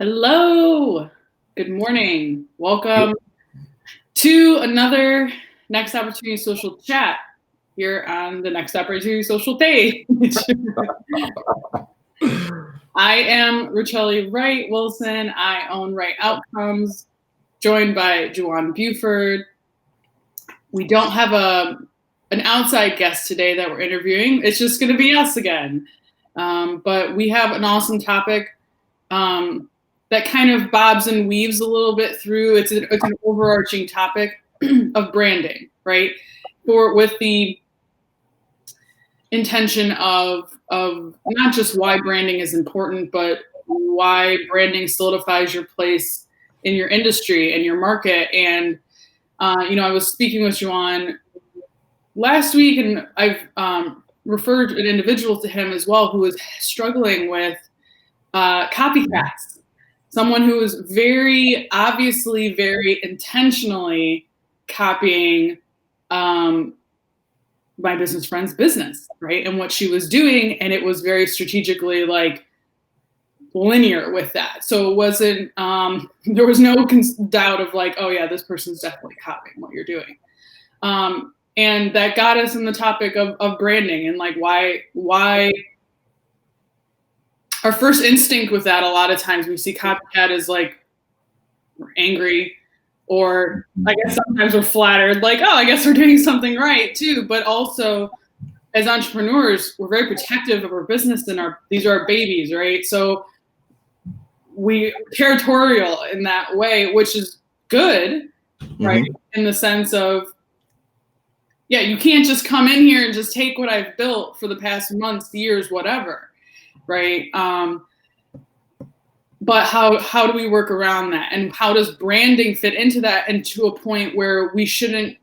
Hello. Good morning. Welcome to another Next Opportunity Social chat here on the Next Opportunity Social page. I am Rachele Wright Wilson. I own Wright Outcomes, joined by JuJuan Buford. We don't have an outside guest today that we're interviewing. It's just going to be us again. But we have an awesome topic that kind of bobs and weaves a little bit through. It's an overarching topic of branding, right? With the intention of not just why branding is important, but why branding solidifies your place in your industry and your market. And I was speaking with JuJuan last week, and I've referred an individual to him as well who was struggling with copycats. Someone who was very obviously, very intentionally copying my business friend's business, right? And what she was doing, and it was very strategically like linear with that. So it wasn't, there was no doubt of like, oh yeah, this person's definitely copying what you're doing. And that got us in the topic of branding and like why our first instinct with that, a lot of times we see copycat as like we're angry, or I guess sometimes we're flattered, like, oh, I guess we're doing something right too. But also as entrepreneurs, we're very protective of our business and these are our babies, right? So we're territorial in that way, which is good, right? In the sense of, yeah, you can't just come in here and just take what I've built for the past months, years, whatever. Right. But how do we work around that? And how does branding fit into that, and to a point where we shouldn't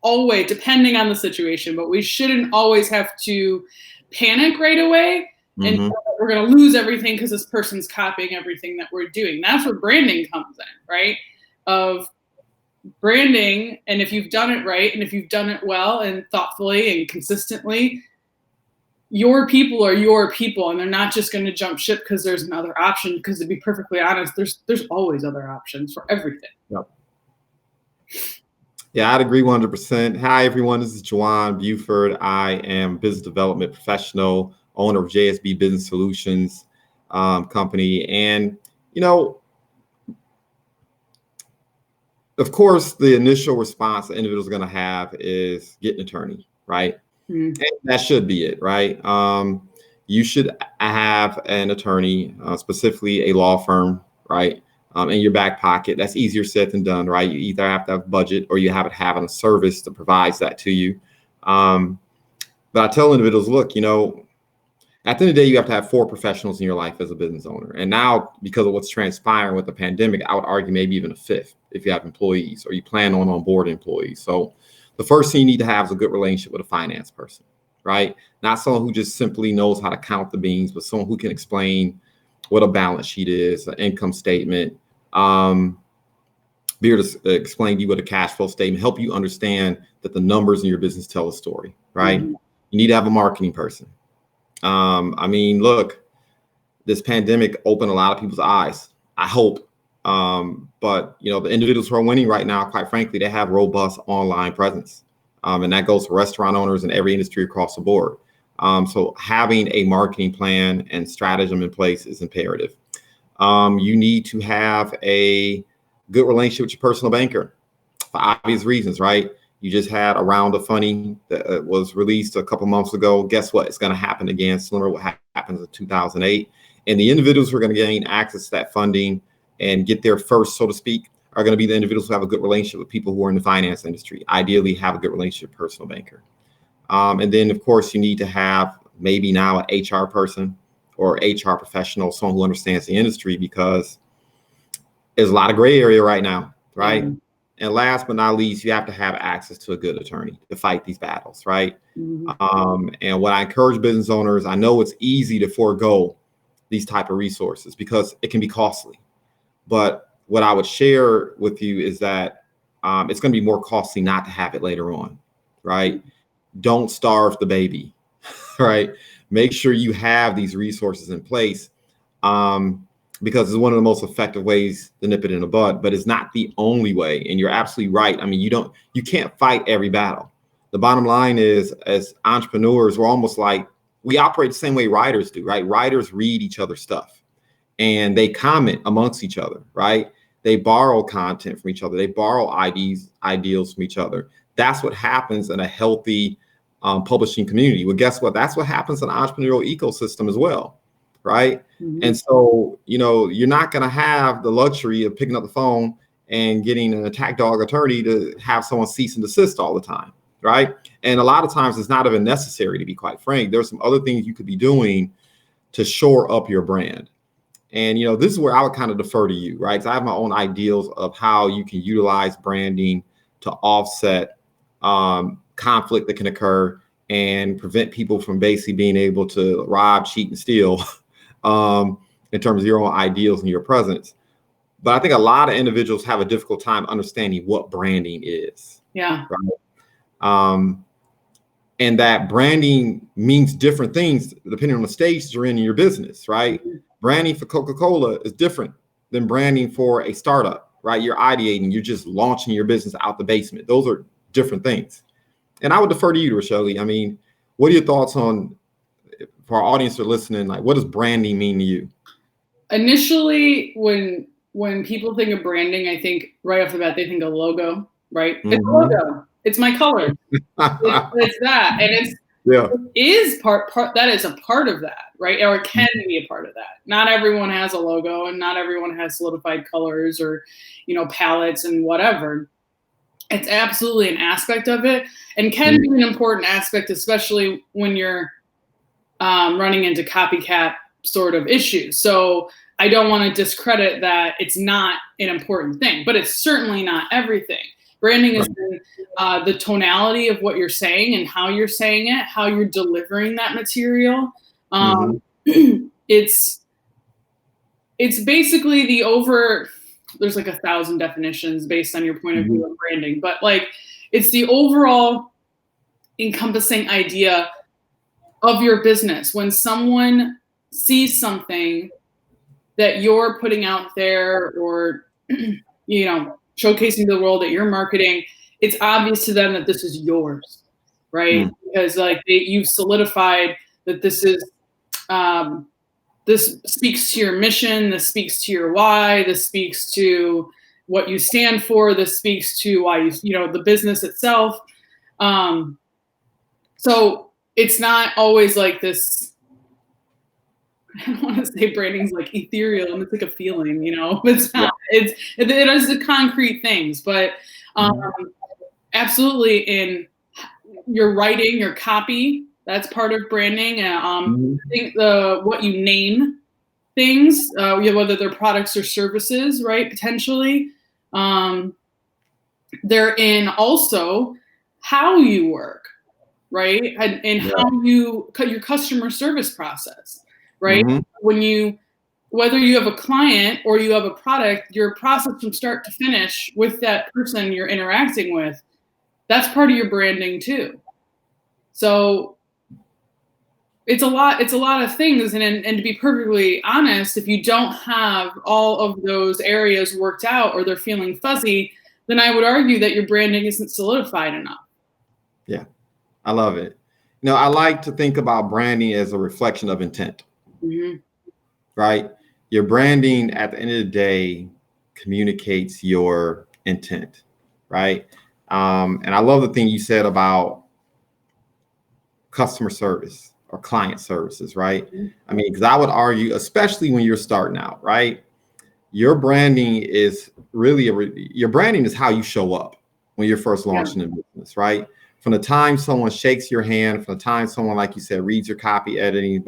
always, depending on the situation, but we shouldn't always have to panic right away and we're going to lose everything because this person's copying everything that we're doing. That's where branding comes in, right? Of branding, and if you've done it right, and if you've done it well and thoughtfully and consistently, your people are your people, and they're not just going to jump ship because there's another option. Because to be perfectly honest, there's always other options for everything. Yep. Yeah, I'd agree 100%. Hi, everyone. This is JuJuan Buford. I am a business development professional, owner of JSB Business Solutions company. And, of course, the initial response the individual's going to have is get an attorney, right? And that should be it, right? You should have an attorney, specifically a law firm, right? In your back pocket. That's easier said than done, right? You either have to have budget or you have to have a service that provides that to you. But I tell individuals, look, at the end of the day, you have to have 4 professionals in your life as a business owner. And now, because of what's transpiring with the pandemic, I would argue maybe even a 5th if you have employees or you plan on onboarding employees. So the first thing you need to have is a good relationship with a finance person, right? Not someone who just simply knows how to count the beans, but someone who can explain what a balance sheet is, an income statement, be able to explain to you what a cash flow statement, help you understand that the numbers in your business tell a story, right? You need to have a marketing person. Look, this pandemic opened a lot of people's eyes, I hope. But the individuals who are winning right now, quite frankly, they have robust online presence. And that goes for restaurant owners in every industry across the board. So having a marketing plan and stratagem in place is imperative. You need to have a good relationship with your personal banker for obvious reasons, right? You just had a round of funding that was released a couple months ago. Guess what? It's going to happen again, similar to what happened in 2008. And the individuals who are going to gain access to that funding and get there first, so to speak, are going to be the individuals who have a good relationship with people who are in the finance industry. Ideally, have a good relationship with a personal banker. And then, of course, you need to have maybe now an HR person or HR professional, someone who understands the industry, because there's a lot of gray area right now, right? And last but not least, you have to have access to a good attorney to fight these battles, right? And what I encourage business owners, I know it's easy to forego these type of resources because it can be costly. But what I would share with you is that it's going to be more costly not to have it later on, right? Don't starve the baby, right? Make sure you have these resources in place. because it's one of the most effective ways to nip it in the bud, but it's not the only way. And you're absolutely right. I mean, you can't fight every battle. The bottom line is, as entrepreneurs, we're almost like, we operate the same way writers do, right? Writers read each other's stuff and they comment amongst each other, right? They borrow content from each other. They borrow ideals from each other. That's what happens in a healthy publishing community. Well, guess what? That's what happens in the entrepreneurial ecosystem as well, right? Mm-hmm. And so, you're not going to have the luxury of picking up the phone and getting an attack dog attorney to have someone cease and desist all the time, right? And a lot of times it's not even necessary, to be quite frank. There's some other things you could be doing to shore up your brand. And, this is where I would kind of defer to you, right? Because I have my own ideals of how you can utilize branding to offset conflict that can occur and prevent people from basically being able to rob, cheat, and steal in terms of your own ideals and your presence. But I think a lot of individuals have a difficult time understanding what branding is. Yeah. Right? And that branding means different things depending on the stage you're in your business, right? Mm-hmm. Branding for Coca-Cola is different than branding for a startup, right? You're ideating, you're just launching your business out the basement. Those are different things. And I would defer to you, Rachele. I mean, what are your thoughts on, for our audience that are listening, like, what does branding mean to you? Initially, when people think of branding, I think right off the bat, they think of logo, right? Mm-hmm. It's a logo. It's my color. it's that. And it is part, that is a part of that, right? Or it can be a part of that. Not everyone has a logo and not everyone has solidified colors or, palettes and whatever. It's absolutely an aspect of it and can be an important aspect, especially when you're running into copycat sort of issues. So I don't want to discredit that it's not an important thing, but it's certainly not everything. Branding is the tonality of what you're saying and how you're saying it, how you're delivering that material. It's basically there's like 1,000 definitions based on your point of view of branding, but like it's the overall encompassing idea of your business. When someone sees something that you're putting out there or, showcasing to the world that you're marketing, it's obvious to them that this is yours, right? Because like you've solidified that this is, this speaks to your mission, this speaks to your why, this speaks to what you stand for, this speaks to why the business itself. So it's not always like this, I don't want to say branding's like ethereal and it's like a feeling, it's not, it is the concrete things, but absolutely in your writing, your copy, that's part of branding. I think what you name things, whether they're products or services, right? Potentially. They're in also how you work, right? And how you cut your customer service process. Right? Whether you have a client or you have a product, your process from start to finish with that person you're interacting with, that's part of your branding too. So it's a lot of things. And to be perfectly honest, if you don't have all of those areas worked out or they're feeling fuzzy, then I would argue that your branding isn't solidified enough. Yeah, I love it. I like to think about branding as a reflection of intent. Right? Your branding at the end of the day communicates your intent, right? And I love the thing you said about customer service or client services, right? I mean, because I would argue, especially when you're starting out, right? Your branding is really your branding is how you show up when you're first launching a business, right? From the time someone shakes your hand, from the time someone, like you said, reads your copy, editing,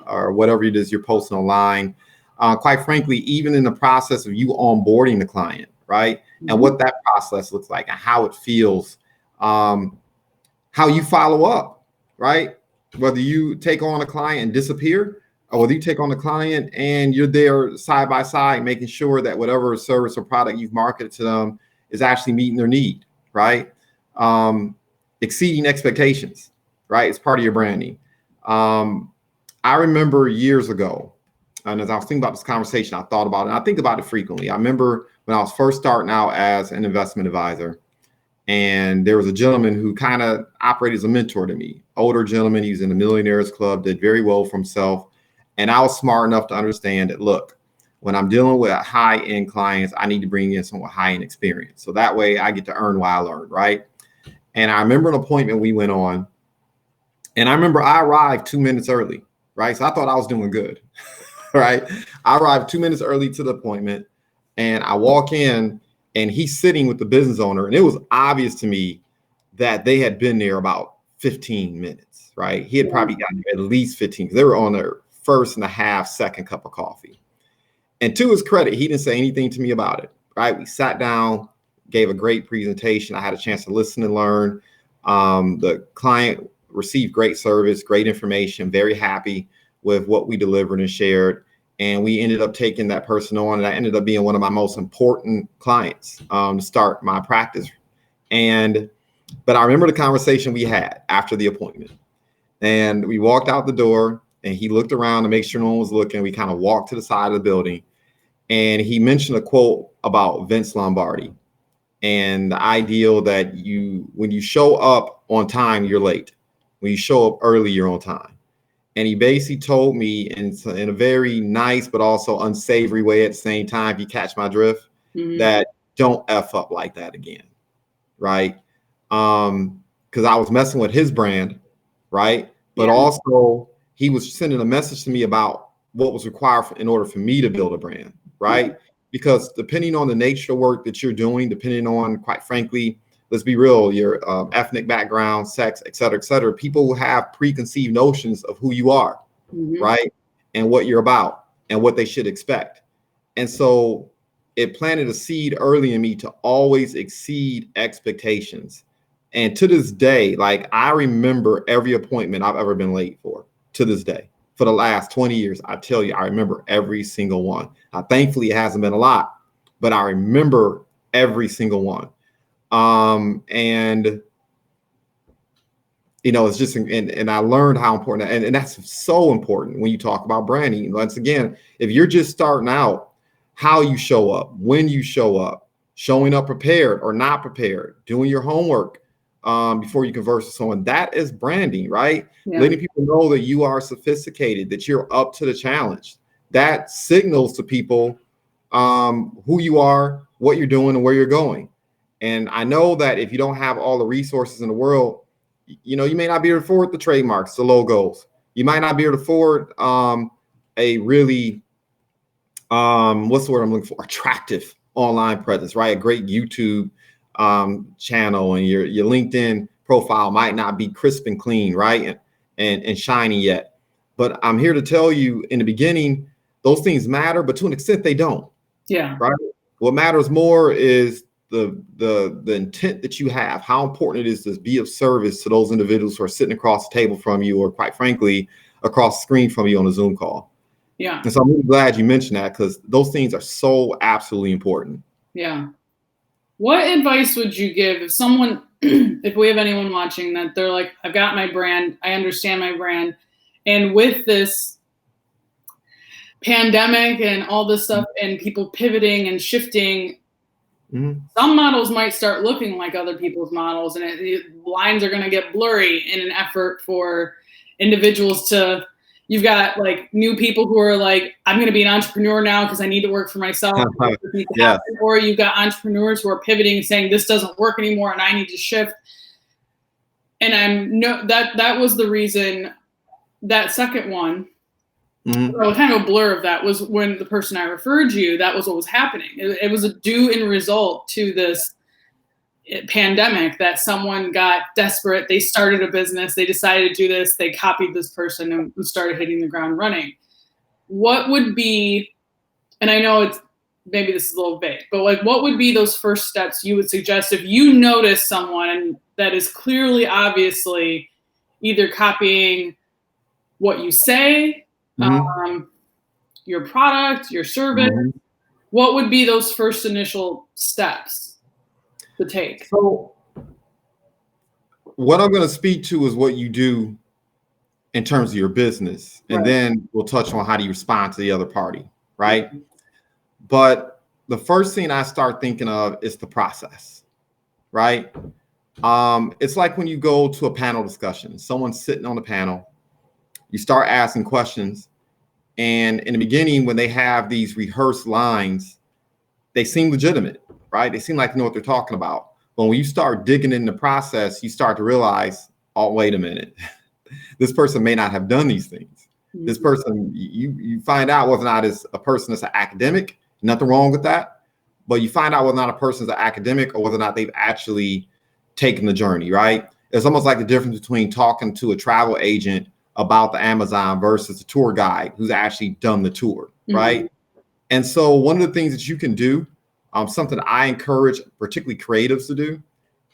or whatever it is you're posting online. Quite frankly, even in the process of you onboarding the client, right? And what that process looks like and how it feels, how you follow up, right? Whether you take on a client and disappear, or whether you take on a client and you're there side by side, making sure that whatever service or product you've marketed to them is actually meeting their need, right? Exceeding expectations, right? It's part of your branding. I remember years ago, And as I was thinking about this conversation, I thought about it. And I think about it frequently. I remember when I was first starting out as an investment advisor, and there was a gentleman who kind of operated as a mentor to me. Older gentleman, he was in the Millionaires Club, did very well for himself. And I was smart enough to understand that, look, when I'm dealing with high-end clients, I need to bring in someone with high-end experience. So that way I get to earn what I learned, right? And I remember an appointment we went on, and I remember I arrived 2 minutes early, right? So I thought I was doing good, right? I arrived 2 minutes early to the appointment, and I walk in, and he's sitting with the business owner, and it was obvious to me that they had been there about 15 minutes, right? He had probably gotten at least 15 because they were on their first and a half, second cup of coffee. And to his credit, he didn't say anything to me about it, right? We sat down, gave a great presentation. I had a chance to listen and learn. The client received great service, great information, very happy with what we delivered and shared. And we ended up taking that person on, and I ended up being one of my most important clients to start my practice. But I remember the conversation we had after the appointment. And we walked out the door, and he looked around to make sure no one was looking. We kind of walked to the side of the building, and he mentioned a quote about Vince Lombardi and the ideal that when you show up on time, you're late. When you show up early, you're on time. And he basically told me in a very nice but also unsavory way at the same time, if you catch my drift, that don't F up like that again, right? Because I was messing with his brand, right? But also he was sending a message to me about what was required in order for me to build a brand, right? Because depending on the nature of work that you're doing, depending on, quite frankly, let's be real, your ethnic background, sex, et cetera, people will have preconceived notions of who you are, right? And what you're about and what they should expect. And so it planted a seed early in me to always exceed expectations. And to this day, like, I remember every appointment I've ever been late for, to this day. For the last 20 years, I tell you, I remember every single one. Thankfully, it hasn't been a lot, but I remember every single one. And you know, it's just, and I learned how important, and that's so important when you talk about branding. Once again, if you're just starting out, how you show up, when you show up, showing up prepared or not prepared, doing your homework before you converse with someone, that is branding, right? Letting people know that you are sophisticated, that you're up to the challenge. That signals to people who you are, what you're doing, and where you're going. And I know that if you don't have all the resources in the world, you know, you may not be able to afford the trademarks, the logos. You might not be able to afford a really, what's the word I'm looking for? Attractive online presence, right? A great YouTube channel, and your LinkedIn profile might not be crisp and clean, right? And shiny yet. But I'm here to tell you, in the beginning, those things matter, but to an extent they don't. Yeah. Right. What matters more is the intent that you have, how important it is to be of service to those individuals who are sitting across the table from you, or quite frankly, across the screen from you on a Zoom call. Yeah. And so I'm really glad you mentioned that, because those things are so absolutely important. Yeah. What advice would you give if someone, if we have anyone watching that they're like, I've got my brand, I understand my brand, and with this pandemic and all this stuff and people pivoting and shifting, some models might start looking like other people's models, and lines are going to get blurry in an effort for individuals to, you've got like new people who are like, I'm going to be an entrepreneur now because I need to work for myself. Yeah. Or you've got entrepreneurs who are pivoting and saying this doesn't work anymore and I need to shift. And that was the reason, that second one, well, kind of a blur of that was when the person I referred you, that was what was happening. It was a due in result to this pandemic that someone got desperate. They started a business. They decided to do this. They copied this person and started hitting the ground running. What would be, and I know it's, maybe this is a little vague, but like, what would be those first steps you would suggest if you notice someone that is clearly, obviously, either copying what you say, your product, your service, what would be those first initial steps to take? So what I'm going to speak to is what you do in terms of your business. And Right. then we'll touch on how do you respond to the other party, right? But the first thing I start thinking of is the process, right? It's like when you go to a panel discussion, someone's sitting on the panel, you start asking questions. And in the beginning, when they have these rehearsed lines, they seem legitimate, right? They seem like they know what they're talking about. But when you start digging in the process, you start to realize, oh, wait a minute. This person may not have done these things. Mm-hmm. This person, you find out whether or not is a person that's an academic, nothing wrong with that. But you find out whether or not a person's an academic or whether or not they've actually taken the journey, right? It's almost like the difference between talking to a travel agent about the Amazon versus a tour guide who's actually done the tour, mm-hmm. right? And so one of the things that you can do, something I encourage particularly creatives to do,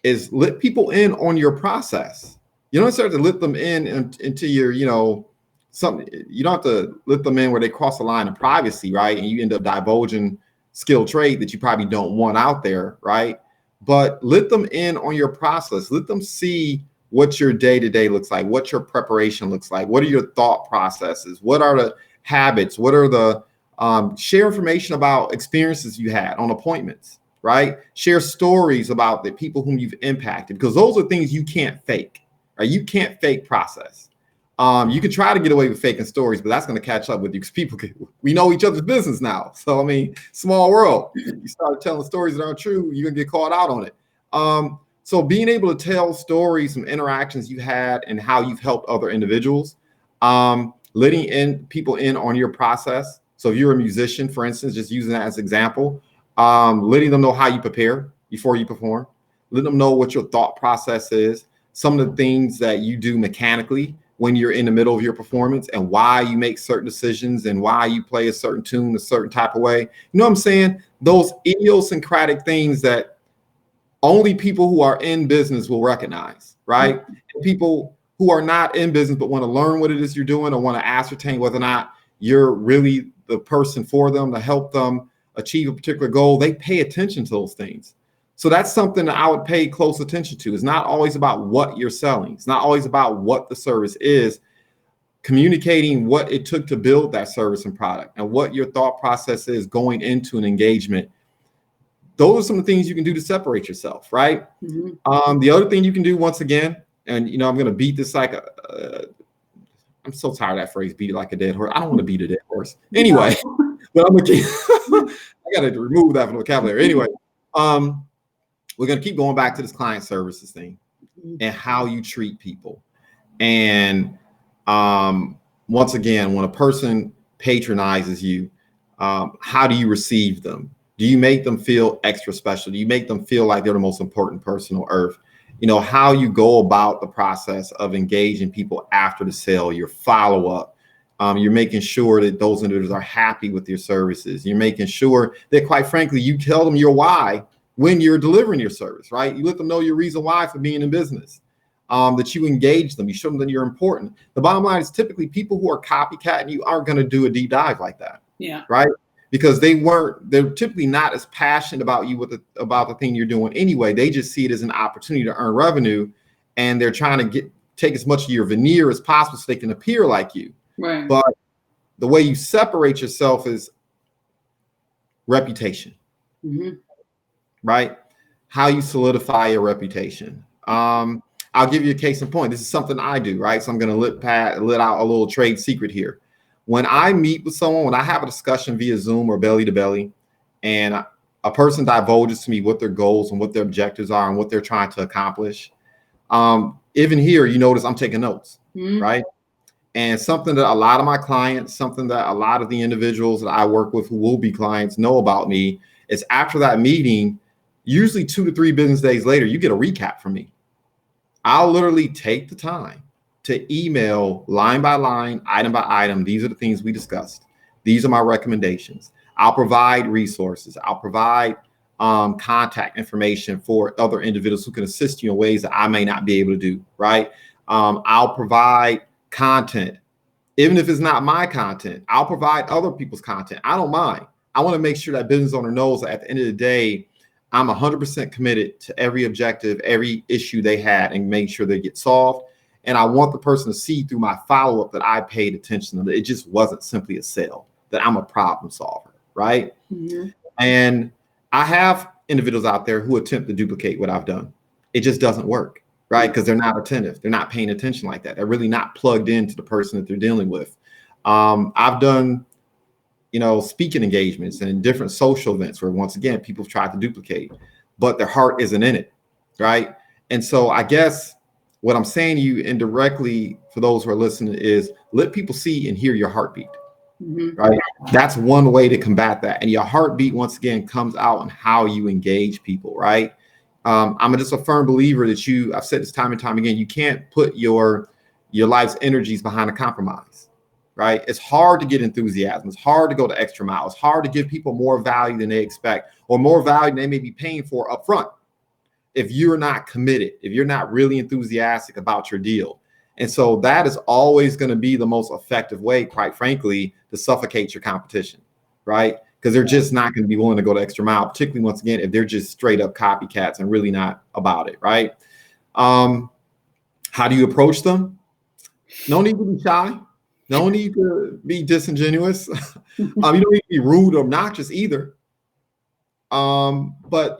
is let people in on your process. You don't necessarily have to let them in into your, something. You don't have to let them in where they cross the line of privacy, right? And you end up divulging skilled trade that you probably don't want out there, right? But let them in on your process. Let them see what your day-to-day looks like, what your preparation looks like, what are your thought processes, what are the habits, what are the share information about experiences you had on appointments, right? Share stories about the people whom you've impacted, because those are things you can't fake, right? You can't fake process. You can try to get away with faking stories, but that's going to catch up with you because we know each other's business now. So, I mean, small world. You start telling stories that aren't true, you're going to get caught out on it. So being able to tell stories from interactions you had and how you've helped other individuals, letting people in on your process. So if you're a musician, for instance, just using that as an example, letting them know how you prepare before you perform, letting them know what your thought process is, some of the things that you do mechanically when you're in the middle of your performance and why you make certain decisions and why you play a certain tune a certain type of way. You know what I'm saying? Those idiosyncratic things that only people who are in business will recognize, right? And people who are not in business but want to learn what it is you're doing or want to ascertain whether or not you're really the person for them to help them achieve a particular goal, they pay attention to those things. So that's something that I would pay close attention to. It's not always about what you're selling. It's not always about what the service is. Communicating what it took to build that service and product and what your thought process is going into an engagement. Those are some of the things you can do to separate yourself, right? Mm-hmm. The other thing you can do, once again, and I'm going to beat this like I'm so tired of that phrase, beat it like a dead horse. I don't want to beat a dead horse. Anyway, but I'm going to keep, I got to remove that from the vocabulary. Anyway, we're going to keep going back to this client services thing and how you treat people. And once again, when a person patronizes you, how do you receive them? Do you make them feel extra special? Do you make them feel like they're the most important person on earth? How you go about the process of engaging people after the sale, your follow-up. You're making sure that those individuals are happy with your services. You're making sure that, quite frankly, you tell them your why when you're delivering your service, right? You let them know your reason why for being in business, that you engage them. You show them that you're important. The bottom line is typically people who are copycatting you aren't going to do a deep dive like that. Yeah. Right. Because they're typically not as passionate about you about the thing you're doing anyway. They just see it as an opportunity to earn revenue, and they're trying to take as much of your veneer as possible so they can appear like you. Right. But the way you separate yourself is reputation, mm-hmm. right? How you solidify your reputation. I'll give you a case in point. This is something I do, right? So I'm going to let out a little trade secret here. When I meet with someone, when I have a discussion via Zoom or belly to belly, and a person divulges to me what their goals and what their objectives are and what they're trying to accomplish, even here, you notice I'm taking notes, mm-hmm. right? And something that a lot of my clients, something that a lot of the individuals that I work with who will be clients know about me is after that meeting, usually 2 to 3 business days later, you get a recap from me. I'll literally take the time to email line by line, item by item. These are the things we discussed. These are my recommendations. I'll provide resources. I'll provide contact information for other individuals who can assist you in ways that I may not be able to do, right? I'll provide content. Even if it's not my content, I'll provide other people's content. I don't mind. I want to make sure that business owner knows that at the end of the day, I'm 100% committed to every objective, every issue they had, and make sure they get solved. And I want the person to see through my follow-up that I paid attention, that it just wasn't simply a sale, that I'm a problem solver, right? Mm-hmm. And I have individuals out there who attempt to duplicate what I've done. It just doesn't work, right? Because they're not attentive. They're not paying attention like that. They're really not plugged into the person that they're dealing with. I've done, speaking engagements and different social events where, once again, people have tried to duplicate, but their heart isn't in it, right? And so I guess what I'm saying to you indirectly for those who are listening is let people see and hear your heartbeat, right? That's one way to combat that. And your heartbeat, once again, comes out in how you engage people, right? I'm just a firm believer that I've said this time and time again, you can't put your life's energies behind a compromise, right? It's hard to get enthusiasm. It's hard to go the extra mile. It's hard to give people more value than they expect, or more value than they may be paying for up front, if you're not committed, if you're not really enthusiastic about your deal. And so that is always going to be the most effective way, quite frankly, to suffocate your competition, right? Because they're just not going to be willing to go the extra mile, particularly, once again, if they're just straight up copycats and really not about it, right? How do you approach them? No need to be shy. No need to be disingenuous. You don't need to be rude or obnoxious either. But,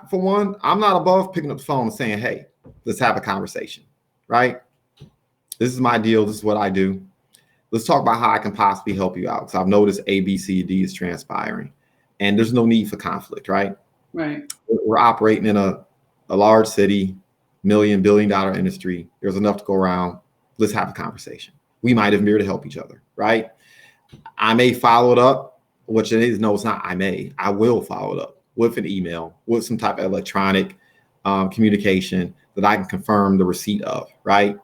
for one, I'm not above picking up the phone and saying, hey, let's have a conversation, right? This is my deal. This is what I do. Let's talk about how I can possibly help you out, because I've noticed A, B, C, D is transpiring, and there's no need for conflict, right? Right. We're operating in a large city, billion-dollar industry. There's enough to go around. Let's have a conversation. We might even be able to help each other, right? I may follow it up, which it is. No, it's not. I will follow it up with an email, with some type of electronic communication that I can confirm the receipt of, right?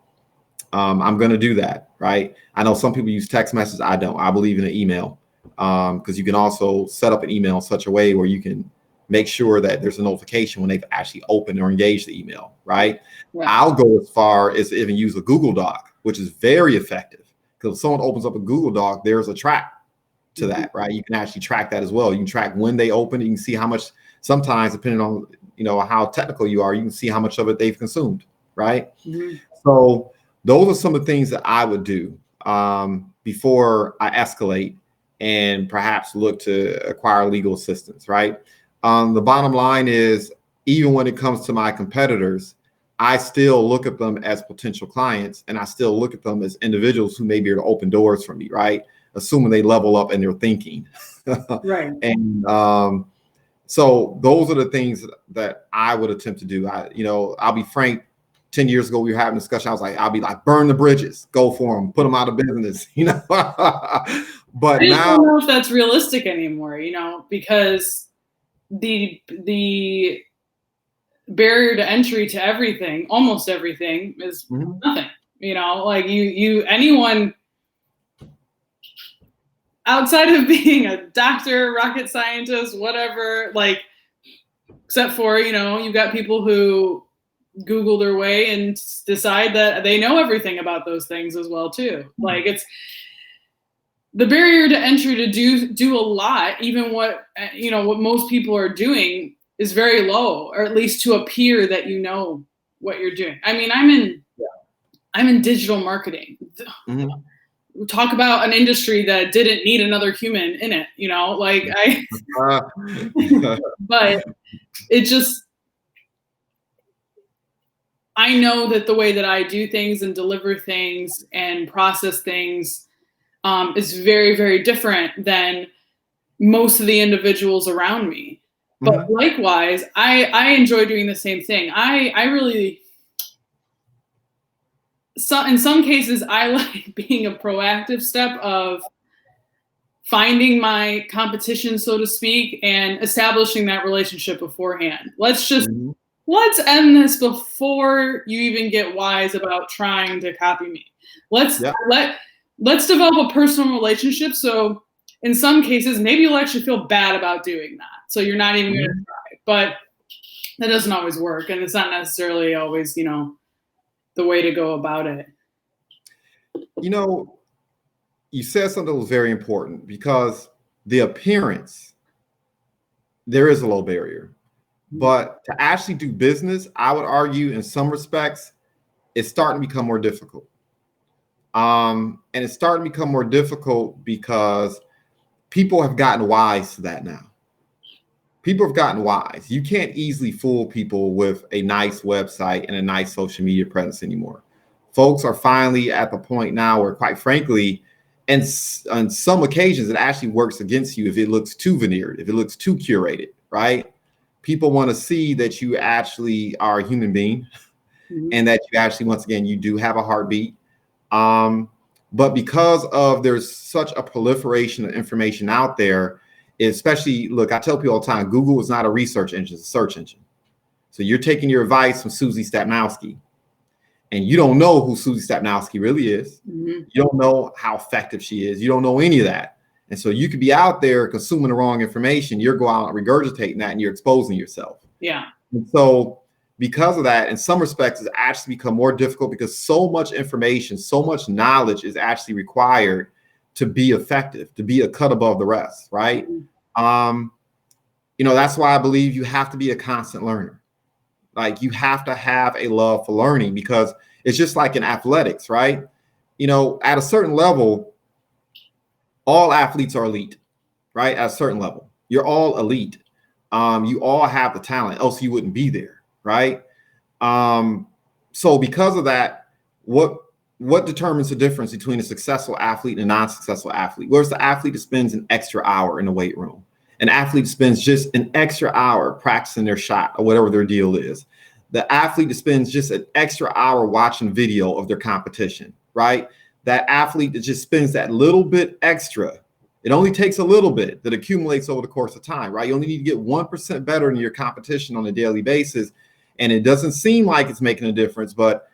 I'm going to do that, right? I know some people use text messages. I don't. I believe in an email, because you can also set up an email in such a way where you can make sure that there's a notification when they've actually opened or engaged the email, right? Yeah. I'll go as far as even use a Google Doc, which is very effective, because if someone opens up a Google Doc, there's a track to that, right? You can actually track that as well. You can track when they open. You can see how much, sometimes depending on, how technical you are, you can see how much of it they've consumed, right? So those are some of the things that I would do before I escalate and perhaps look to acquire legal assistance, right? The bottom line is, even when it comes to my competitors, I still look at them as potential clients, and I still look at them as individuals who may be able to open doors for me, right? Assuming they level up in their thinking. Right. And so those are the things that I would attempt to do. I'll be frank. 10 years ago, we were having a discussion. I'll be like, burn the bridges, go for them, put them out of business, But I just don't know if that's realistic anymore, because the barrier to entry to everything, almost everything, is nothing. Like anyone outside of being a doctor, rocket scientist, whatever, like, except for, you've got people who Google their way and decide that they know everything about those things as well too. Like, it's the barrier to entry to do a lot, even what most people are doing, is very low, or at least to appear that you know what you're doing. I mean, I'm in digital marketing. We talk about an industry that didn't need another human in it, but it just, I know that the way that I do things and deliver things and process things is very, very different than most of the individuals around me. But likewise, I enjoy doing the same thing. I really, in some cases, I like being a proactive step of finding my competition, so to speak, and establishing that relationship beforehand. Let's end this before you even get wise about trying to copy me. Let's develop a personal relationship. So in some cases, maybe you'll actually feel bad about doing that. So you're not even going to try. But that doesn't always work. And it's not necessarily always, the way to go about it. You said something that was very important, because the appearance, there is a low barrier. But to actually do business, I would argue in some respects, it's starting to become more difficult. And it's starting to become more difficult because people have gotten wise to that now. People have gotten wise. You can't easily fool people with a nice website and a nice social media presence anymore. Folks are finally at the point now where, quite frankly, and on some occasions, it actually works against you if it looks too veneered, if it looks too curated, right? People want to see that you actually are a human being and that you actually, once again, you do have a heartbeat. But because of there's such a proliferation of information out there, especially, look, I tell people all the time, Google is not a research engine, it's a search engine. So you're taking your advice from Susie Stapnowski, and you don't know who Susie Stapnowski really is. You don't know how effective she is. You don't know any of that. And so you could be out there consuming the wrong information. You're going out and regurgitating that and you're exposing yourself. Yeah. And so because of that, in some respects, it's actually become more difficult because so much information, so much knowledge is actually required to be effective, to be a cut above the rest, right? That's why I believe you have to be a constant learner. Like, you have to have a love for learning, because it's just like in athletics, right? At a certain level, all athletes are elite, right? At a certain level, you're all elite. You all have the talent, else you wouldn't be there, right? So because of that, what determines the difference between a successful athlete and a non-successful athlete? Where's the athlete that spends an extra hour in the weight room? An athlete spends just an extra hour practicing their shot or whatever their deal is. The athlete that spends just an extra hour watching video of their competition, right? That athlete that just spends that little bit extra, it only takes a little bit that accumulates over the course of time, right? You only need to get 1% better than your competition on a daily basis. And it doesn't seem like it's making a difference, but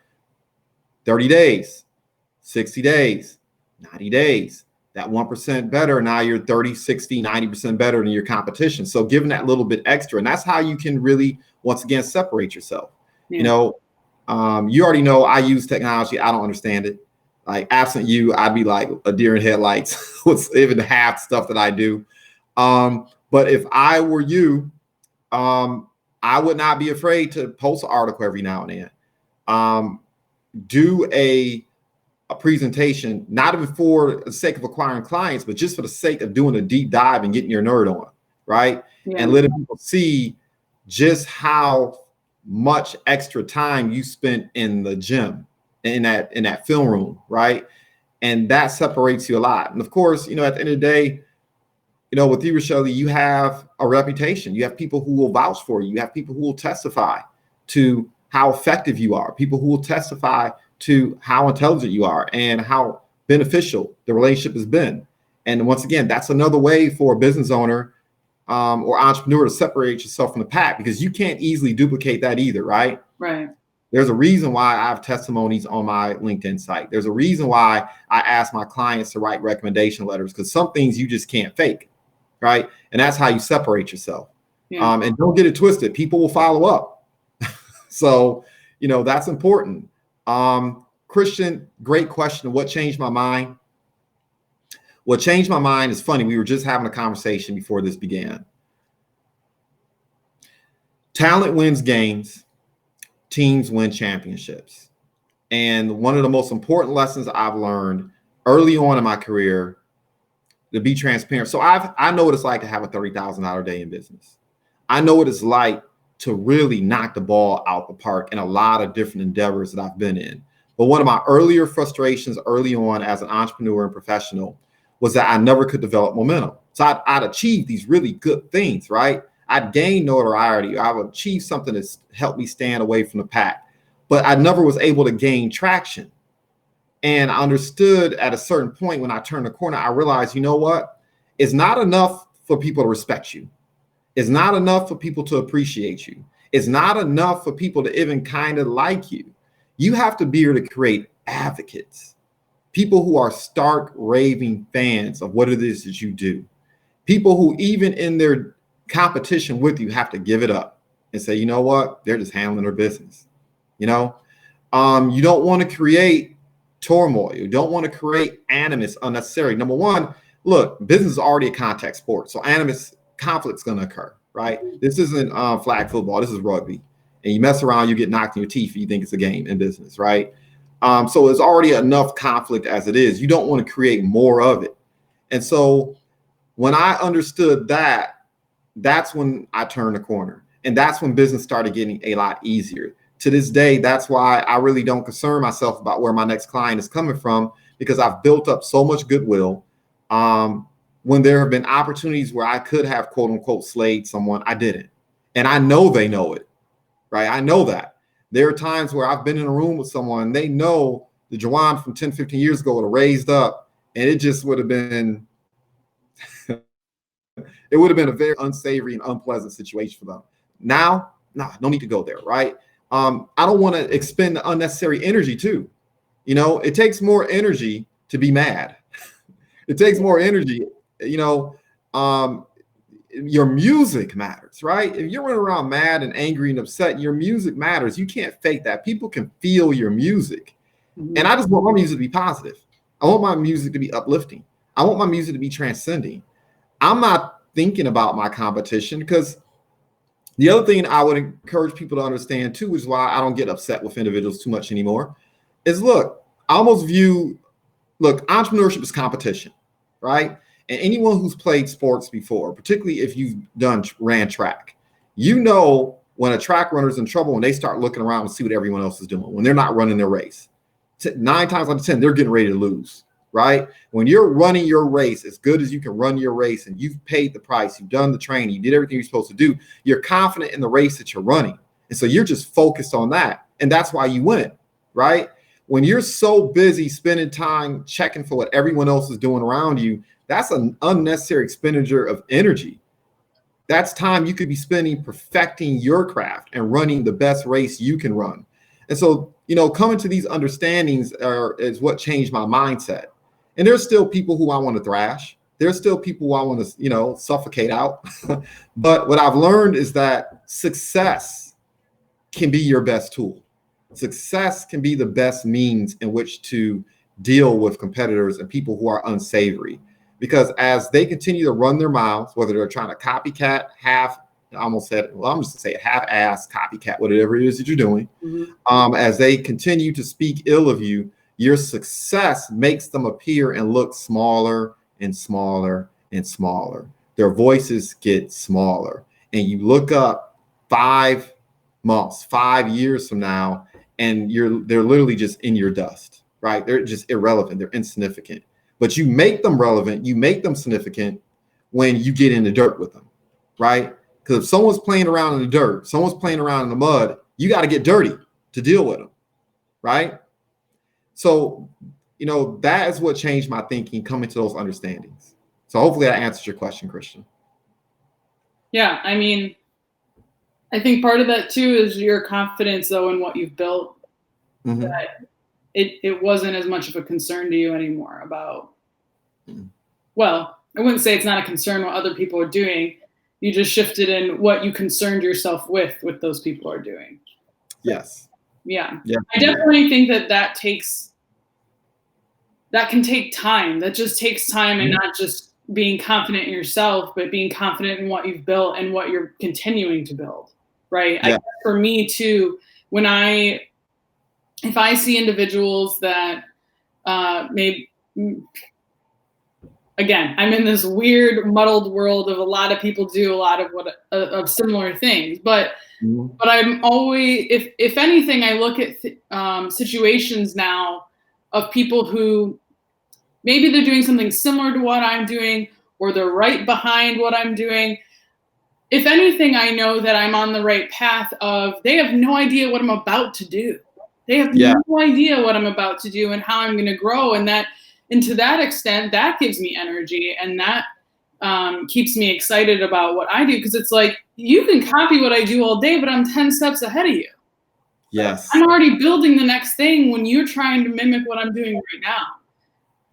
30 days, 60 days, 90 days, that 1% better. Now you're 30, 60, 90% better than your competition. So giving that little bit extra, and that's how you can really, once again, separate yourself. Yeah. You already know I use technology. I don't understand it. Like, absent you, I'd be like a deer in headlights with even half stuff that I do. But if I were you, I would not be afraid to post an article every now and then. Do a presentation, not even for the sake of acquiring clients, but just for the sake of doing a deep dive and getting your nerd on, right? Yeah. And letting people see just how much extra time you spent in the gym, in that film room, right? And that separates you a lot. And of course, at the end of the day, with you, Rachele, you have a reputation. You have people who will vouch for you. You have people who will testify to how effective you are, people who will testify to how intelligent you are and how beneficial the relationship has been. And once again, that's another way for a business owner or entrepreneur to separate yourself from the pack, because you can't easily duplicate that either, right? Right. There's a reason why I have testimonies on my LinkedIn site. There's a reason why I ask my clients to write recommendation letters, because some things you just can't fake, right? And that's how you separate yourself. Yeah. And don't get it twisted. People will follow up. So, that's important. Christian, great question. What changed my mind? What changed my mind is funny. We were just having a conversation before this began. Talent wins games. Teams win championships. And one of the most important lessons I've learned early on in my career, to be transparent. So I know what it's like to have a $30,000 day in business. I know what it's like to really knock the ball out the park in a lot of different endeavors that I've been in. But one of my earlier frustrations early on as an entrepreneur and professional was that I never could develop momentum. So I'd achieved these really good things, right? I'd gained notoriety. I would achieve something that's helped me stand away from the pack, but I never was able to gain traction. And I understood at a certain point when I turned the corner, I realized, you know what? It's not enough for people to respect you. It's not enough for people to appreciate you. It's not enough for people to even kind of like you. You have to be able to create advocates, people who are stark raving fans of what it is that you do. People who even in their competition with you have to give it up and say, you know what? They're just handling their business. You don't want to create turmoil. You don't want to create animus unnecessary. Number one, look, business is already a contact sport. So conflict's going to occur, right? This isn't flag football. This is rugby. And you mess around, you get knocked in your teeth. You think it's a game in business, right? So there's already enough conflict as it is. You don't want to create more of it. And so when I understood that, that's when I turned the corner. And that's when business started getting a lot easier. To this day, that's why I really don't concern myself about where my next client is coming from, because I've built up so much goodwill. When there have been opportunities where I could have, quote unquote, slayed someone, I didn't. And I know they know it, right? I know that. There are times where I've been in a room with someone, they know the JuJuan from 10, 15 years ago would have raised up, and it just would have been, it would have been a very unsavory and unpleasant situation for them. Now, nah, no need to go there, right? I don't want to expend the unnecessary energy too. You know, it takes more energy to be mad. It takes more energy, you know, your music matters, right? If you're running around mad and angry and upset, your music matters. You can't fake that. People can feel your music. Mm-hmm. And I just want my music to be positive. I want my music to be uplifting. I want my music to be transcending. I'm not thinking about my competition, because the other thing I would encourage people to understand too, which is why I don't get upset with individuals too much anymore, is look, I almost view, look, entrepreneurship is competition, right? And anyone who's played sports before, particularly if you've ran track, you know when a track runner's in trouble when they start looking around and see what everyone else is doing, when they're not running their race. 9 times out of 10, they're getting ready to lose, right? When you're running your race as good as you can run your race, and you've paid the price, you've done the training, you did everything you're supposed to do, you're confident in the race that you're running. And so you're just focused on that. And that's why you win, right? When you're so busy spending time checking for what everyone else is doing around you, that's an unnecessary expenditure of energy. That's time you could be spending perfecting your craft and running the best race you can run. And so, you know, coming to these understandings is what changed my mindset. And there's still people who I want to thrash. There's still people who I want to, you know, suffocate out. But what I've learned is that success can be your best tool. Success can be the best means in which to deal with competitors and people who are unsavory. Because as they continue to run their mouths, whether they're trying to copycat, I almost said, well, I'm just gonna say it, half-ass copycat, whatever it is that you're doing, as they continue to speak ill of you, your success makes them appear and look smaller and smaller and smaller. Their voices get smaller. And you look up 5 months, 5 years from now, and they're literally just in your dust, right? They're just irrelevant. They're insignificant. But you make them relevant, you make them significant when you get in the dirt with them, right? Because if someone's playing around in the dirt, someone's playing around in the mud, you got to get dirty to deal with them, right? So, you know, that is what changed my thinking, coming to those understandings. So hopefully that answers your question, Christian. Yeah, I mean, I think part of that too is your confidence, though, in what you've built. Mm-hmm. That it wasn't as much of a concern to you anymore about, well, I wouldn't say it's not a concern what other people are doing. You just shifted in what you concerned yourself with those people are doing. Yes. Yeah. I definitely think that can take time. That just takes time, and not just being confident in yourself, but being confident in what you've built and what you're continuing to build. Right. Yeah. For me too, if I see individuals that maybe, again, I'm in this weird muddled world of a lot of people do a lot of similar things, but I'm always, if anything, I look at situations now of people who maybe they're doing something similar to what I'm doing, or they're right behind what I'm doing. If anything, I know that I'm on the right path of they have no idea what I'm about to do. They have no idea what I'm about to do and how I'm going to grow. And to that extent, that gives me energy, and that keeps me excited about what I do. Because it's like, you can copy what I do all day, but I'm 10 steps ahead of you. Yes. I'm already building the next thing when you're trying to mimic what I'm doing right now.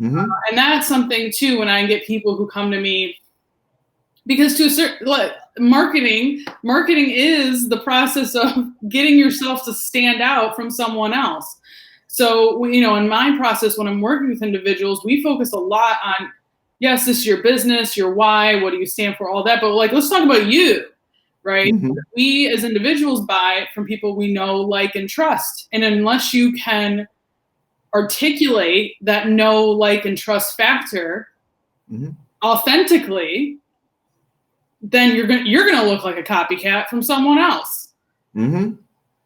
Mm-hmm. And that's something too, when I get people who come to me, because to a certain, marketing is the process of getting yourself to stand out from someone else. So, you know, in my process, when I'm working with individuals, we focus a lot on, yes, this is your business, your why, what do you stand for, all that. But let's talk about you, right? We as individuals buy from people we know, like, and trust. And unless you can articulate that know, like, and trust factor authentically, then you're gonna look like a copycat from someone else.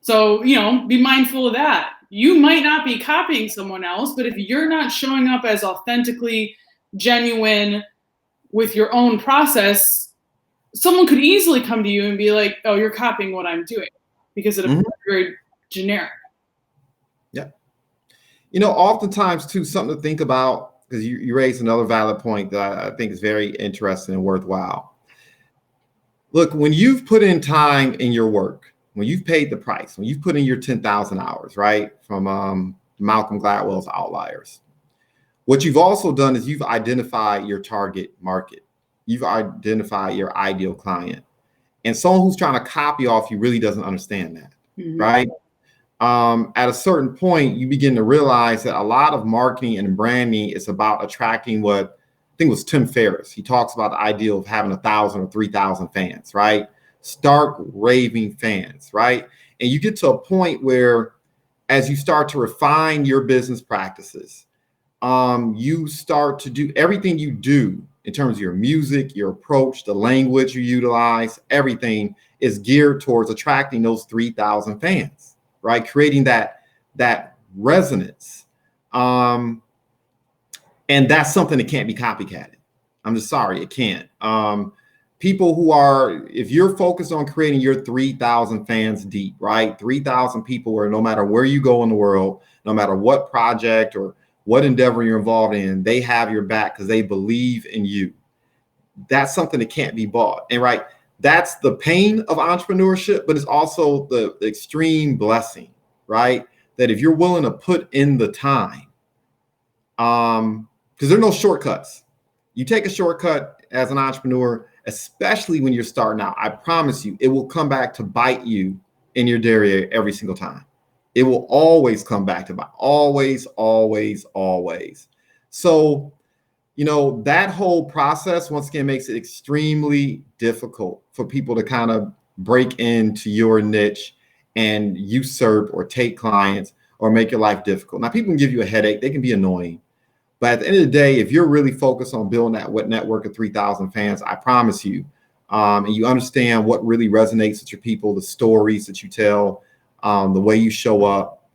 So, you know, be mindful of that. You might not be copying someone else, but if you're not showing up as authentically genuine with your own process, someone could easily come to you and be like, oh, you're copying what I'm doing, because it's very generic. Yeah. You know, oftentimes too, something to think about, because you raised another valid point that I think is very interesting and worthwhile. Look, when you've put in time in your work, when you've paid the price, when you've put in your 10,000 hours, right, from Malcolm Gladwell's Outliers, what you've also done is you've identified your target market. You've identified your ideal client. And someone who's trying to copy off you really doesn't understand that, right? At a certain point, you begin to realize that a lot of marketing and branding is about attracting what I think it was Tim Ferriss. He talks about the ideal of having 1,000 or 3,000 fans, right? Stark raving fans, right? And you get to a point where, as you start to refine your business practices, you start to do everything you do in terms of your music, your approach, the language you utilize, everything is geared towards attracting those 3,000 fans, right? Creating that resonance. And that's something that can't be copycatted. I'm just sorry, it can't. People who are, if you're focused on creating your 3,000 fans deep, right? 3,000 people where no matter where you go in the world, no matter what project or what endeavor you're involved in, they have your back because they believe in you. That's something that can't be bought. And right, that's the pain of entrepreneurship, but it's also the extreme blessing, right? That if you're willing to put in the time, because there are no shortcuts. You take a shortcut as an entrepreneur, especially when you're starting out, I promise you, it will come back to bite you in your derriere every single time. It will always come back to bite. Always, always, always. So, you know, that whole process, once again, makes it extremely difficult for people to kind of break into your niche and usurp or take clients or make your life difficult. Now, people can give you a headache. They can be annoying. But at the end of the day, if you're really focused on building that network of 3,000 fans, I promise you, and you understand what really resonates with your people, the stories that you tell, the way you show up,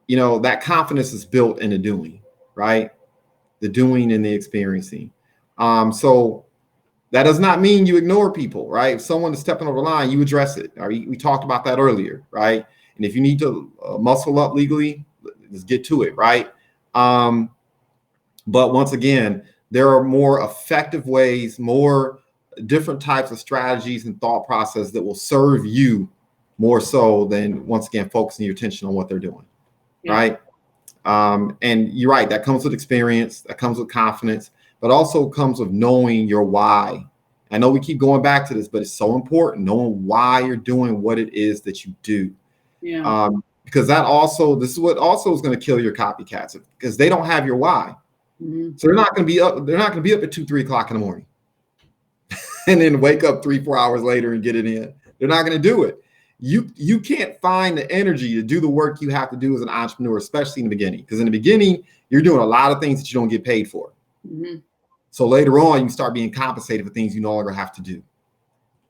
you know, that confidence is built in the doing, right? The doing and the experiencing. So that does not mean you ignore people, right? If someone is stepping over the line, you address it. We talked about that earlier, right? And if you need to muscle up legally, let's get to it, right? But once again, there are more effective ways, more different types of strategies and thought process that will serve you more so than, once again, focusing your attention on what they're doing, right? And you're right, that comes with experience, that comes with confidence, but also comes with knowing your why. I know we keep going back to this, but it's so important, knowing why you're doing what it is that you do. Because this is what also is going to kill your copycats, because they don't have your why. So they're not going to be up. They're not going to be up at 2, 3 o'clock in the morning and then wake up 3, 4 hours later and get it in. They're not going to do it. You can't find the energy to do the work you have to do as an entrepreneur, especially in the beginning. Because in the beginning, you're doing a lot of things that you don't get paid for. So later on, you start being compensated for things you no longer have to do.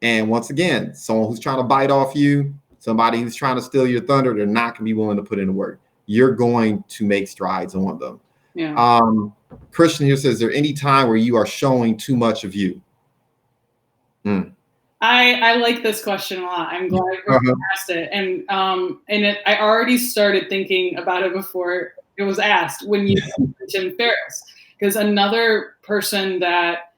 And once again, someone who's trying to bite off you, somebody who's trying to steal your thunder, they're not going to be willing to put in the work. You're going to make strides on them. Christian here says, is there any time where you are showing too much of you? I like this question a lot. I'm glad you asked it. And I already started thinking about it before it was asked when you mentioned Tim Ferriss, because another person that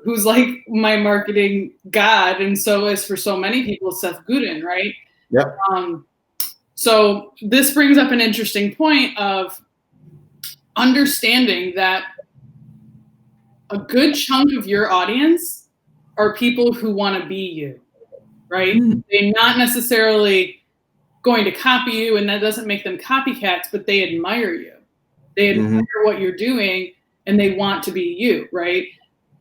who's like my marketing god, and so is for so many people, Seth Godin, right? So this brings up an interesting point of understanding that a good chunk of your audience are people who want to be you, right? They're not necessarily going to copy you, and that doesn't make them copycats, but they admire you. They admire what you're doing, and they want to be you, right?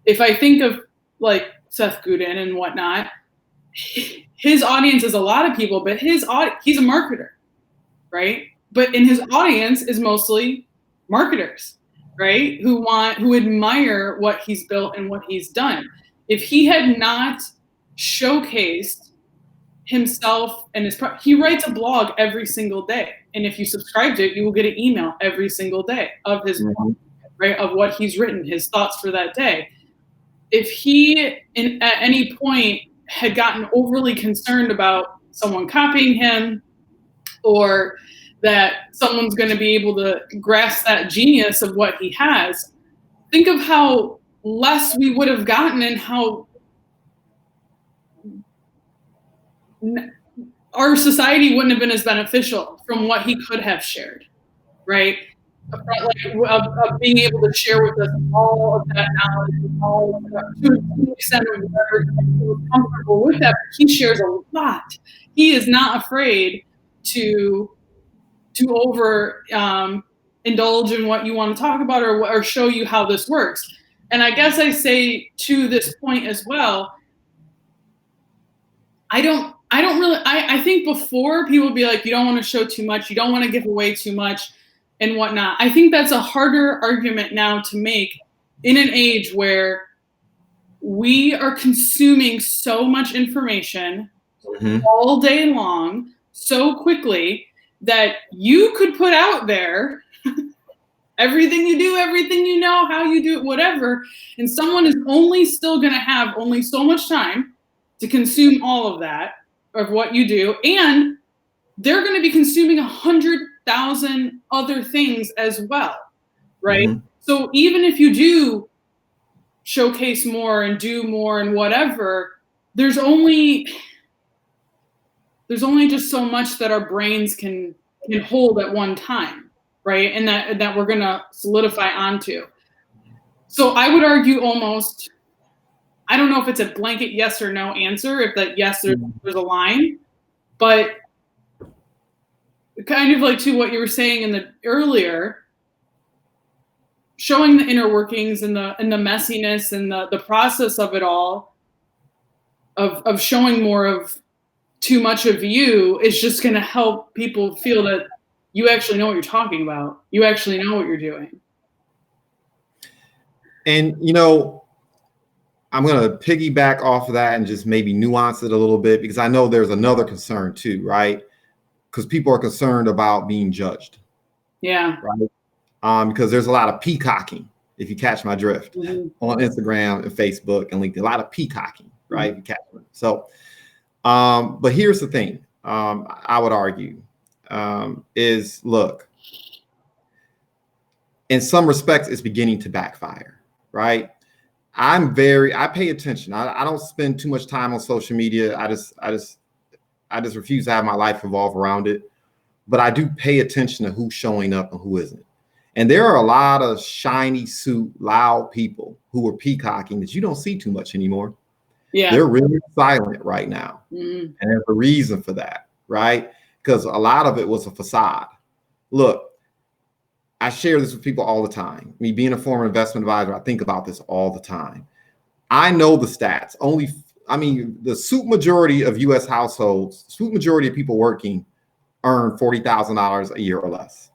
If I think of like Seth Godin and whatnot, his audience is a lot of people, but he's a marketer, right? But in his audience is mostly marketers, right? Who admire what he's built and what he's done. If he had not showcased himself and he writes a blog every single day. And if you subscribe to it, you will get an email every single day of his blog, right? Of what he's written, his thoughts for that day. If he at any point had gotten overly concerned about someone copying him, or that someone's going to be able to grasp that genius of what he has, think of how less we would have gotten and how our society wouldn't have been as beneficial from what he could have shared, right? Of being able to share with us all of that knowledge, to the extent of whatever he was comfortable with that. But he shares a lot. He is not afraid to over indulge in what you want to talk about or show you how this works. And I guess I say to this point as well, I think before people would be like, you don't want to show too much, you don't want to give away too much and whatnot. I think that's a harder argument now to make in an age where we are consuming so much information all day long, so quickly, that you could put out there everything you do, everything you know, how you do it, whatever, and someone is only still going to have only so much time to consume all of that, of what you do, and they're going to be consuming 100,000 other things as well, right? So even if you do showcase more and do more and whatever, there's only just so much that our brains can hold at one time, right? And that we're going to solidify onto. So I would argue almost, I don't know if it's a blanket yes or no answer, if that yes, there's a line, but kind of like to what you were saying in the earlier, showing the inner workings and the messiness and the process of it all, of showing more of too much of you, is just going to help people feel that you actually know what you're talking about. You actually know what you're doing. And, you know, I'm going to piggyback off of that and just maybe nuance it a little bit, because I know there's another concern too, right? Because people are concerned about being judged. Yeah. Right. Because there's a lot of peacocking, if you catch my drift, on Instagram and Facebook and LinkedIn, a lot of peacocking, right? If you catch me. So, but here's the thing, I would argue, is look, in some respects, it's beginning to backfire, right? I pay attention. I don't spend too much time on social media. I just refuse to have my life revolve around it. But I do pay attention to who's showing up and who isn't. And there are a lot of shiny suit, loud people who are peacocking that you don't see too much anymore. Yeah. They're really silent right now. And there's a reason for that, right? Because a lot of it was a facade. Look, I share this with people all the time. Me being a former investment advisor, I think about this all the time. I know the stats. The super majority of U.S. households, super majority of people working earn $40,000 a year or less.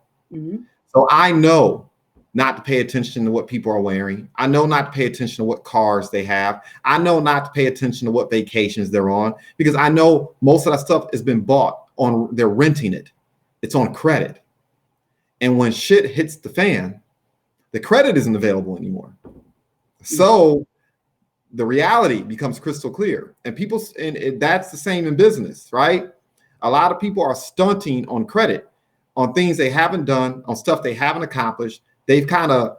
So I know not to pay attention to what people are wearing. I know not to pay attention to what cars they have. I know not to pay attention to what vacations they're on, because I know most of that stuff has been bought on, they're renting it. It's on credit. And when shit hits the fan, the credit isn't available anymore. So the reality becomes crystal clear. And that's the same in business, right? A lot of people are stunting on credit, on things they haven't done, on stuff they haven't accomplished. They've kind of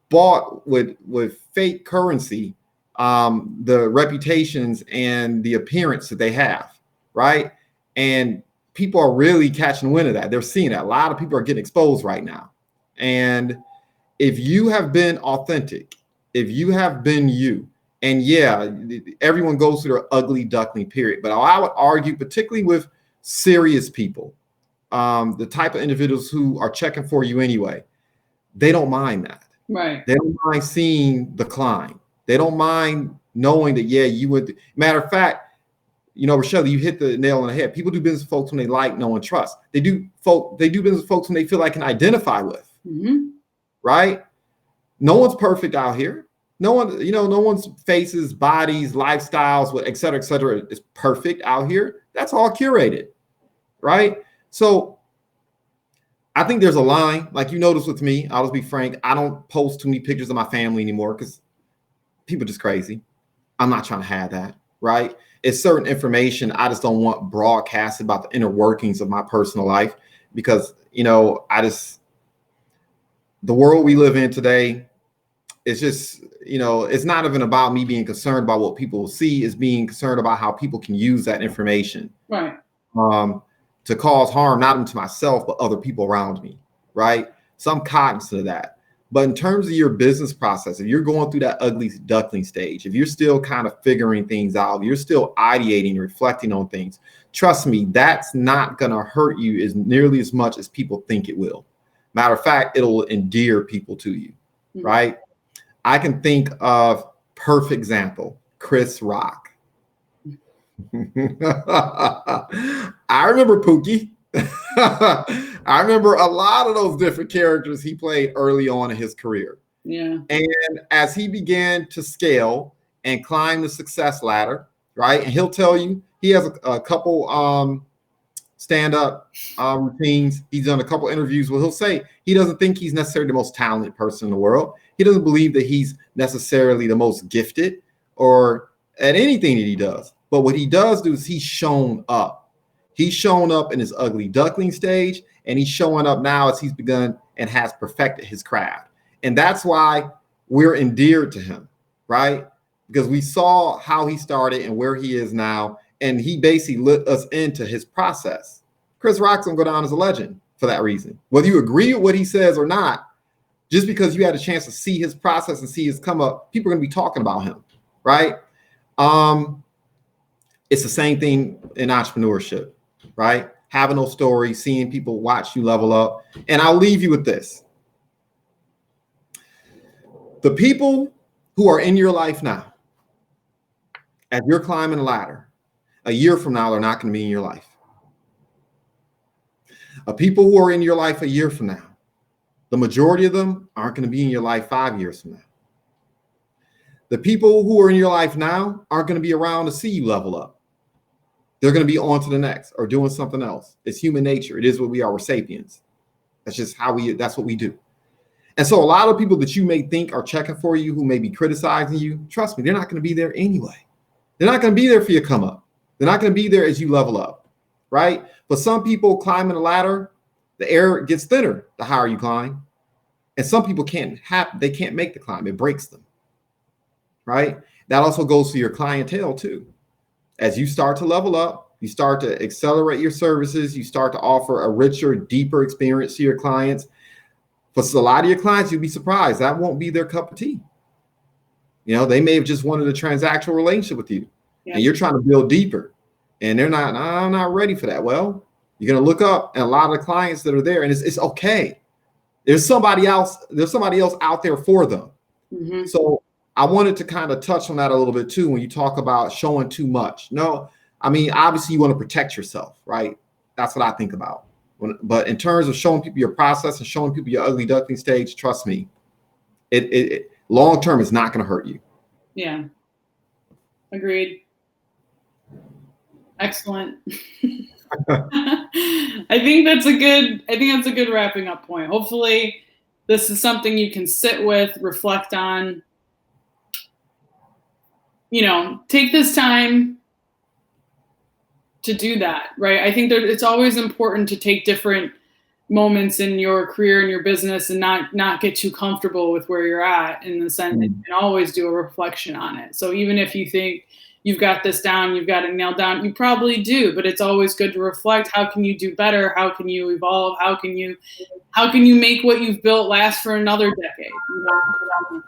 bought with fake currency the reputations and the appearance that they have, right? And people are really catching wind of that. They're seeing that. A lot of people are getting exposed right now. And if you have been authentic, if you have been you, and yeah, everyone goes through their ugly duckling period, but I would argue, particularly with serious people, the type of individuals who are checking for you anyway, they don't mind that. Right. They don't mind seeing the climb. They don't mind knowing that, yeah, you would. Matter of fact, you know, Rachele, you hit the nail on the head. People do business with folks when they like, know, and trust. They do business with folks when they feel like can identify with, right? No one's perfect out here. No one, you know, no one's faces, bodies, lifestyles, et cetera, is perfect out here. That's all curated, right? So I think there's a line, like you notice with me, I'll just be frank, I don't post too many pictures of my family anymore because people are just crazy. I'm not trying to have that, right? It's certain information I just don't want broadcasted about the inner workings of my personal life because, you know, the world we live in today, it's just, you know, it's not even about me being concerned about what people will see, it's being concerned about how people can use that information. Right. To cause harm, not only to myself, but other people around me, right? So I'm cognizant of that. But in terms of your business process, if you're going through that ugly duckling stage, if you're still kind of figuring things out, if you're still ideating, reflecting on things, trust me, that's not going to hurt you as nearly as much as people think it will. Matter of fact, it'll endear people to you, right? I can think of perfect example, Chris Rock. I remember Pookie. I remember a lot of those different characters he played early on in his career. Yeah. And as he began to scale and climb the success ladder, right? And he'll tell you he has a couple stand-up routines. He's done a couple interviews where he'll say he doesn't think he's necessarily the most talented person in the world. He doesn't believe that he's necessarily the most gifted or at anything that he does. But what he does do is he's shown up. He's shown up in his ugly duckling stage, and he's showing up now as he's begun and has perfected his craft. And that's why we're endeared to him, right? Because we saw how he started and where he is now, and he basically lit us into his process. Chris Rock's gonna go down as a legend for that reason. Whether you agree with what he says or not, just because you had a chance to see his process and see his come up, people are gonna be talking about him, right? It's the same thing in entrepreneurship, right? Having those stories, seeing people watch you level up. And I'll leave you with this. The people who are in your life now, as you're climbing a ladder, a year from now, they're not going to be in your life. People who are in your life a year from now, the majority of them aren't going to be in your life 5 years from now. The people who are in your life now aren't going to be around to see you level up. They're going to be on to the next or doing something else. It's human nature. It is what we are. We're sapiens. That's just that's what we do. And so a lot of people that you may think are checking for you, who may be criticizing you, trust me, they're not going to be there anyway. They're not going to be there for you to come up. They're not going to be there as you level up, right? But some people climbing the ladder, the air gets thinner the higher you climb. And some people can't make the climb. It breaks them, right? That also goes to your clientele too. As you start to level up, you start to accelerate your services, you start to offer a richer, deeper experience to your clients. For a lot of your clients, you'll be surprised. That won't be their cup of tea. You know, they may have just wanted a transactional relationship with you, and you're trying to build deeper. And they're not, I'm not ready for that. Well, you're going to look up, and a lot of the clients that are there, and it's okay. There's somebody else out there for them. Mm-hmm. So I wanted to kind of touch on that a little bit too when you talk about showing too much. No, I mean, obviously you want to protect yourself, right? That's what I think about. But in terms of showing people your process and showing people your ugly duckling stage, trust me, it long term is not going to hurt you. Yeah. Agreed. Excellent. I think that's a good wrapping up point. Hopefully this is something you can sit with, reflect on. You know, take this time to do that, right? I think that it's always important to take different moments in your career and your business and not get too comfortable with where you're at, in the sense that you can always do a reflection on it. So even if you think you've got this down, you've got it nailed down, you probably do, but it's always good to reflect. How can you do better? How can you evolve? How can you make what you've built last for another decade? You know,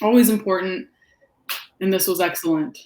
always important. And this was excellent.